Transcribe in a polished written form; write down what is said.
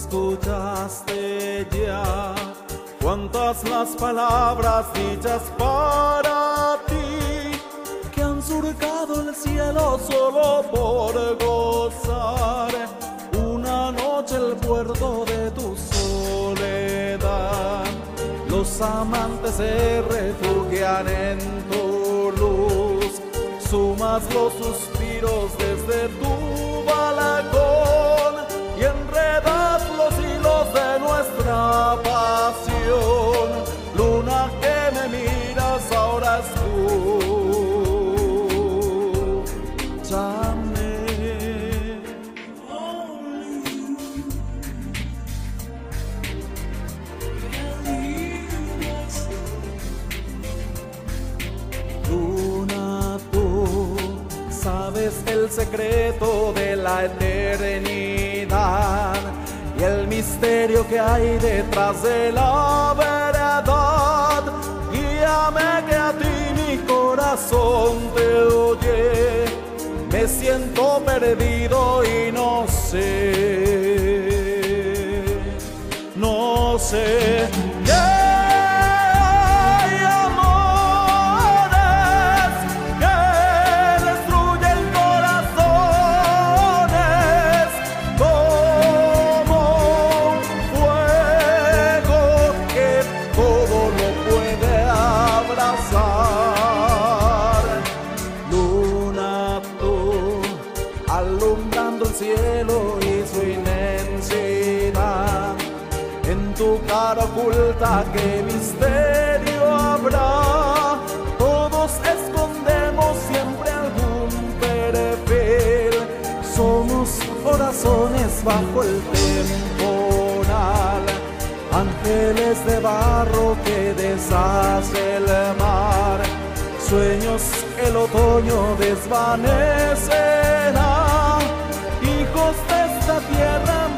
escuchaste ya. Cuántas las palabras dichas para ti, que han surcado el cielo solo por gozar una noche el puerto de tu soledad. Los amantes se refugian en tu luz, sumas los suspiros desde tu balcón y enredas los hilos de nuestra pasión. Luna que me miras, ahora escúchame. Luna, tú sabes el secreto de la eternidad y el misterio que hay detrás de la verdad. Guíame que a ti mi corazón te oye. Me siento perdido y no sé que hay amores que destruyen corazones como un fuego que todo lo puede abrazar. Luna, tú alumbrando el cielo y su inmensidad, en tu cara oculta qué misterio habrá. Todos escondemos siempre algún perfil, somos corazones bajo el temporal, ángeles de barro que deshace el mar, sueños que el otoño desvanecerá, hijos de esta tierra